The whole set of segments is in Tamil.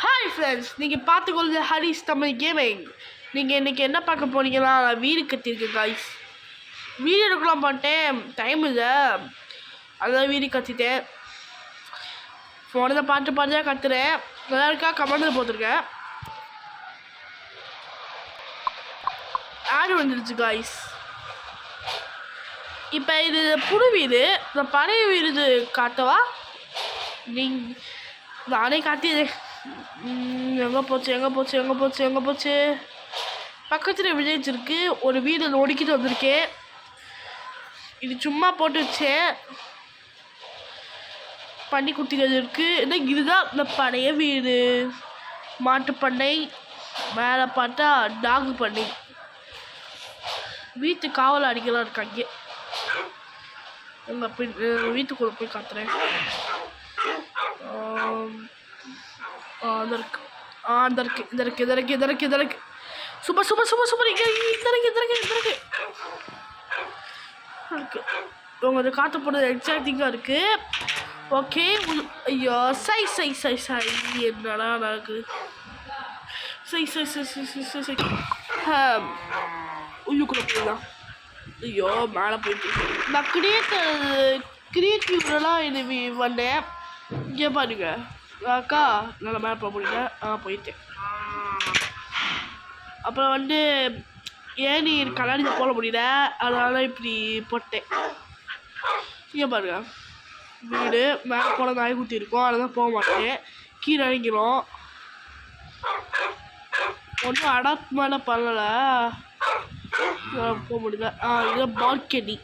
ஹாய் ஃப்ரெண்ட்ஸ், நீங்கள் பார்த்துக்கொள்ளுது ஹரிஸ் தமிழ் கேமிங். நீங்கள் இன்றைக்கி என்ன பார்க்க போனீங்கன்னா, நான் வீடு கட்டியிருக்கேன் காய்ஸ். வீடு எடுக்கலாம் பண்ணிட்டேன், டைம் இல்லை, அதான் வீடு கட்டிட்டேன். ஃபோனில் பாட்டு தான் கத்துறேன். நல்லா இருக்கா கமெண்டில் போட்டிருக்கேன். ஆடு வந்துடுச்சு காய்ஸ். இப்போ இது புது வீடு, இந்த பழைய வீடு காட்டவா? நானே காட்டிடுறேன். எங்கே போச்சு? பக்கத்தில் வில்லேஜ் இருக்குது. ஒரு வீடு நோடிக்கிட்டு வந்திருக்கேன். இது சும்மா போட்டு வச்சேன். பண்ணி குட்டிகள் இருக்குது. இதுதான் இந்த பழைய வீடு. மாட்டு பண்ணை, மேலே பார்த்தா டாகு பண்ணை. வீட்டு காவல் அடிக்கலாம் இருக்காங்க. எங்கள் வீட்டுக்குள்ளே போய் காத்துறேன். இதற்கு சூப்பர் இதற்கு உங்களுக்கு காட்ட போடுறது எக்ஸைட்டிங்காக இருக்கு. ஓகே, ஐயோ சை என்னடா நடக்குது? உள்ளுக்குள்ள போயிடலாம். ஐயோ மேலே போயிட்டு நான் கிரியேட்டிவ்லாம் இது வந்தேன். இங்கே பாருங்க அக்கா, நல்லா மேலே போக முடியல. போயிட்டேன். அப்புறம் ஏனி கண்ணாடியில் போட முடியல, அதனால இப்படி போட்டேன். இங்கே பாருங்க, வீடு மேலே போட நாய் குத்தி இருக்கும், அதெல்லாம் போக மாட்டேன். கீழே இறங்கிடும். ஒன்றும் அடாப்ட் மேலே பண்ணலை, போக முடியல. இது பால்கனி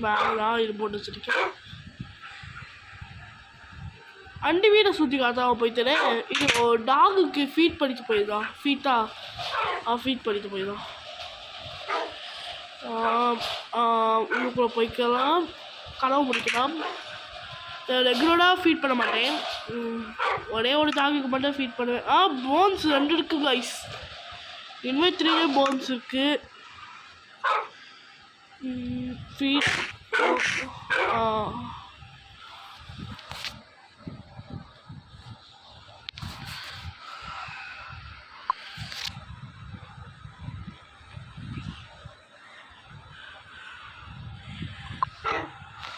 மேலே தான் இது போட்டு வச்சுருக்கேன். அண்டு வீடை சுற்றி காத்தாம போய்த்தேன். இது டாகுக்கு ஃபீட் பண்ணிட்டு போயிருந்தான். ஃபீட் பண்ணிட்டு போயிருந்தான். உள்ளுக்குள்ளே போய்க்கலாம், கனவு முடிக்கலாம். ரெகுலராக ஃபீட் பண்ண மாட்டேன், ஒரே ஒரு டாகுக்கு மட்டும் ஃபீட் பண்ணுவேன். போன்ஸ் 2 இருக்குது கைஸ். இனிமேல் 3 போன்ஸ் இருக்குது. ஃபீட்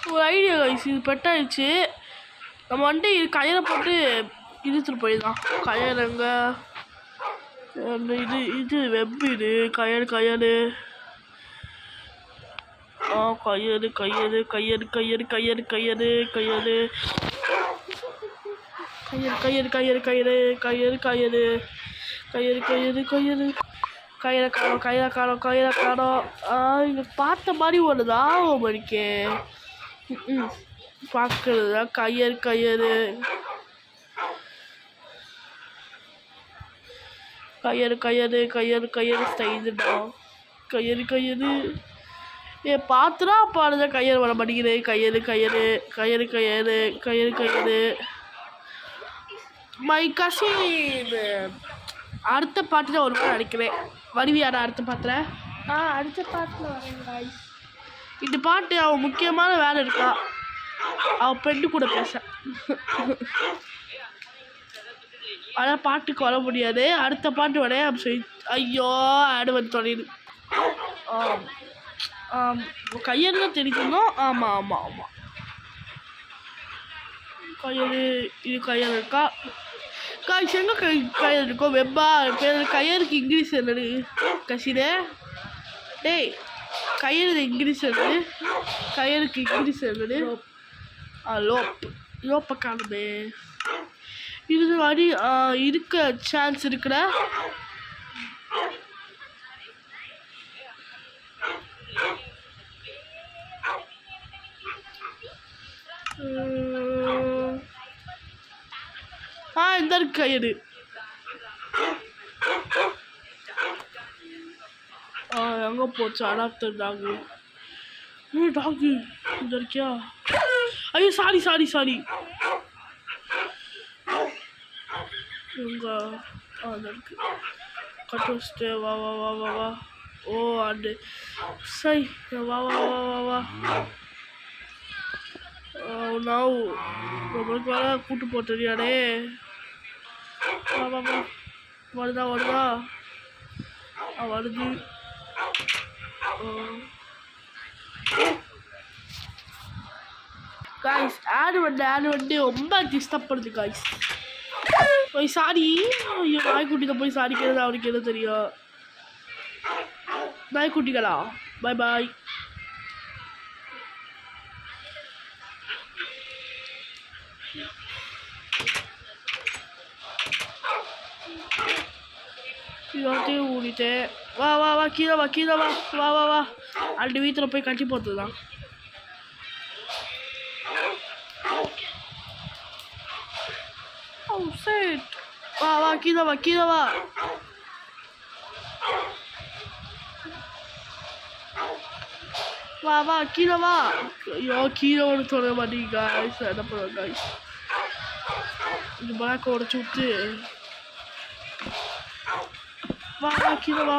ஒரு ஐடியா கைஸ். இது பெட்டாயிடுச்சு. நம்ம இது கயிறை போட்டு இழுத்துட்டு போயிடலாம். கயிறுங்க, இது வெப், இது கயிறு கயிறு காணோம். இங்கே பார்த்த மாதிரி ஒன்றுதா மணிக்கு பார்க்கறதா கயிறு ஸ்டைலுடா. கயிறு பார்த்துனா பாடுத. கயிறு வர மாட்டேங்குது. கயிறு மை கசின். அடுத்த பாட்டில் ஒரு மாதிரி நினைக்கிறேன். வருவியாடா அடுத்த பாட்டில்? அடுத்த பாட்டில் வரேன். இந்த பாட்டு அவன் முக்கியமான வேலை இருக்கா, அவன் பெண்ணு கூட பேச. ஆனால் பாட்டுக்கு வர முடியாது. அடுத்த பாட்டு வரேன் அப்படி சொல்லி. ஐயோ ஆடு வந்து தொடங்கிடு. கயிறு தான் தெரிஞ்சிருந்தோம். ஆமாம் கயிறு. இது கயிறு இருக்கா காய்ச்சி? எங்கே கயிறு இருக்கோ? வெப்பா கயிறுக்கு இங்கிலீஷ் என்னது கசிதே? டேய், கயிறு இங்கிலீஷ் என்னது? கயிறுக்கு இங்கிலீஷ் என்னது? லோப்பை காணுமே. இது மாதிரி இருக்க சான்ஸ் இருக்குடா. இந்த இருக்கு கயிறு. எங்கே போச்சு அடாப்டர் டாகு? டாகு இந்த இருக்கியா? ஐயோ சாரி. இங்கே இருக்கு. கட் வச்சுட்டு வா. அண்டு சை வா. நம்மளுக்கு வேற கூட்டு போட்டுறியாடே. வா வா வா வருதா வருதா வருது. காய்ஸ் ஆடு வந்து ரொம்ப டிஸ்டர்ப் பண்ணுது காய்ஸ். போய் சாரி. ஐயோ நாய்க்குட்டிகிட்ட போய் சாரி கேட்குறது அவருக்கு என்ன தெரியும். நாய்க்குட்டிகளா பாய் பாய். எல்லாத்தையும் ஊடிட்டேன். வா வா வா கீழே வா கீழே வா வா வா வா. அந்த வீட்டில் போய் கட்டி போட்டுதான். வா வா கீழே வா கீழே வா. வா வா கீழே வா. ஐயோ கீழே ஒன்று சொல்ல மாட்டேங்க காய்ஸ். என்ன பண்ணுவோம் காய்ஸ். இந்த பேக்கை உடச்சி விட்டு வா வா கீழே வா.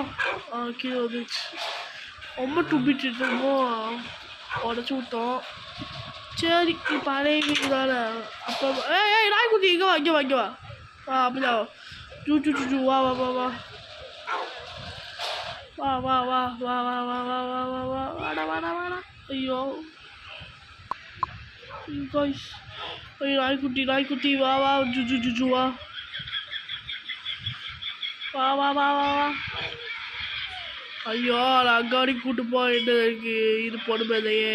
கீழே வந்துச்சு. ரொம்ப துப்பிட்டுமோ உடச்சி விட்டோம். சரி பழைய வீடு தானே. அப்போ ஏய் நாய்க்குட்டி இங்கே வா இங்கே வா இங்கே வா. அப்படிதான் ஜூ ஜூ ஜூ ஜூ. வா வா வா வா வா வா வா வா வா வா வா வா வா வா வாடா வாடா வாடா. ஐயோ காய்ஸ். ஐயோ நாய்க்குட்டி வா வா ஜூ ஜூ ஜூ ஜூ வா வா வா வா வா வா. ஐயோ அங்காடி கூட்டு போயிட்டு இருக்கு. இது பொறுமைதையே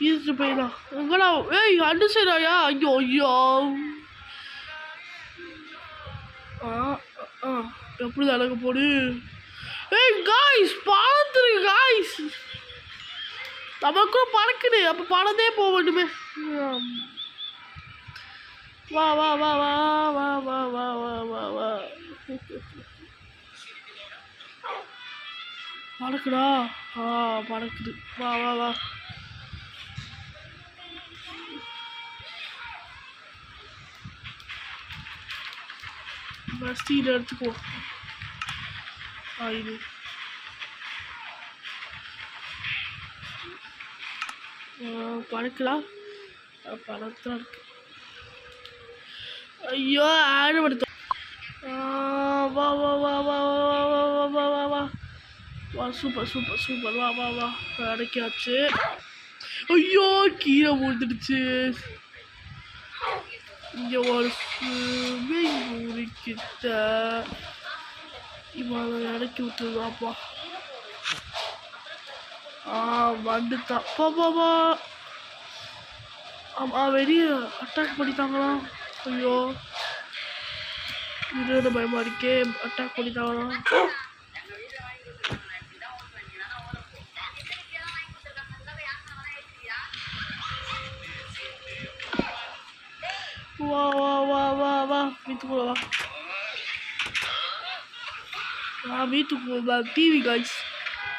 ஈஸ்ட்டு போயிடலாம். எங்கடா ஏய் அண்டு செய்றாயா. ஐயோ ஐயோ எப்படி நடக்க போடு. ஏய் காய்ஸ் பார்த்துருக்கு காய்ஸ். நமக்கும் பறக்குது. அப்போ பறந்தே போக வேண்டுமே. வா வா வா வா வா வா வா வா வா வா. பறக்குடா. பறக்குது. வா வா வா. ஸ்டீல் எடுத்துக்கோ. இது பறக்கலாம். பறத்தான் இருக்கு. ஐயோ ஆடு படுத்த. வா வா வா வா வா வா வா வா வா வா. Super super super. வா வா வா அடைக்காச்சு. ஐயோ கீழே விழுந்துடுச்சு. இங்கே ஒரு கிட்ட இவன் இறக்கி விட்டுருவாப்பா. வந்துட்டான். பாப்பா வெளியே அட்டாக் பண்ணிட்டாங்களா. ஐயோ இது பயமா இருக்கே. அட்டாக் பண்ணிட்டாங்களா. வா வா வா வா வா வீட்டுக்குள்ள வா. வீட்டுக்கு டிவி காய்ஸ்.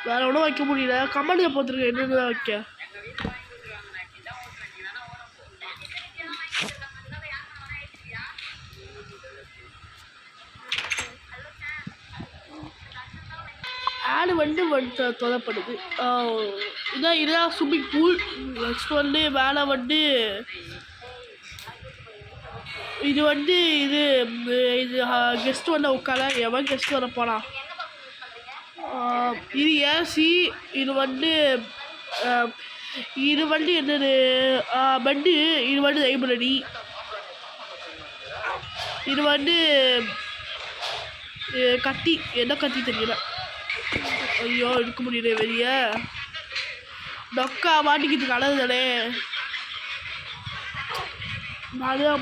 வேற ஒன்றும் வைக்க முடியல. கமெண்ட்ல போத்துருக்கேன் என்னென்ன வைக்க. ஆடு வந்து தொலைப்படுது. இதுதான் ஸ்விம்மிங் பூல். நெக்ஸ்ட் வந்து மேலே வந்து இது இது கெஸ்ட் வந்து உட்கார. எவன் கெஸ்ட் வர போனா. இது ஏசி. இது என்னது பெட்டு. இது லைப்ரரி. இது கத்தி. என்ன கத்தி தெரியல. ஐயோ இருக்க முடியல வெளியே. டொக்கா மாட்டிக்கிட்டு கடல் தானே.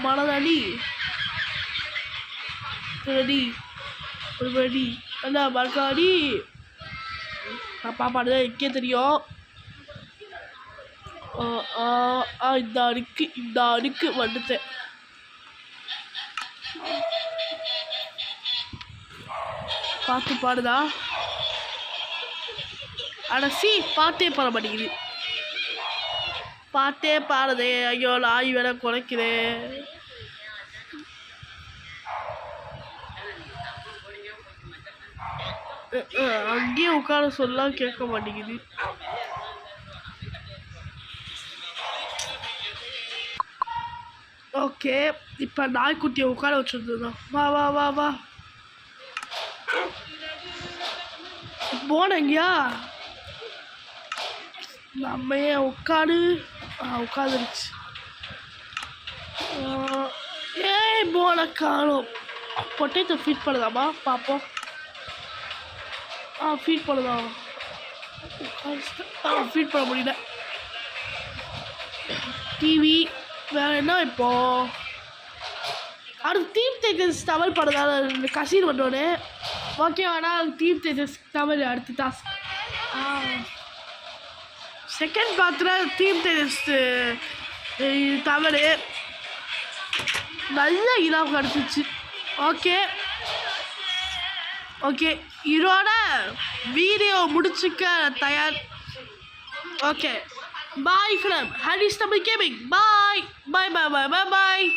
மனதாடி ஒரு வடி அண்ணா மறக்காடி. பாப்பாடுதான் எக்கே தெரியும். இந்த அடுக்கு வந்துட்டேன். பார்த்து பாடுதா. ஆனால் பார்த்தே பாட மாட்டேங்குது. பார்த்தே பாடுதே. ஐயோ நாய் வேற குறைக்கிறேன். அங்கேயே உட்கார சொல்ல கேட்க மாட்டேங்குது. ஓகே ஓகே இப்போ நாய்க்குட்டியை உட்கார வச்சுருந்தோம். வா வா வா வா போனங்கயா நம்ம ஏன் உட்காரு உட்காந்துருச்சு. ஏய் போன காணும். பொட்டேட்டோ ஃபீட் பண்ணுதாமா பார்ப்போம். ஃபீட் பண்ணுதான். ஃபீட் பண்ண முடியல. டிவி வேறு என்ன இப்போ அடுத்து டீம் தேஜஸ் தமிழ் படம் கசின் பண்ணோன்னு ஓகே வேணா டீம் தேஜஸ் தமிழ் அடுத்த டாஸ்க். செகண்ட் பார்த்துனா டீம் தேஜஸ் தமிழ் நல்ல இதாக கிடச்சிச்சு. ஓகே ஓகே இதோட வீடியோ முடிச்சுக்க தயார். Okay bye from Haris Tamil gaming. Bye bye bye bye bye bye.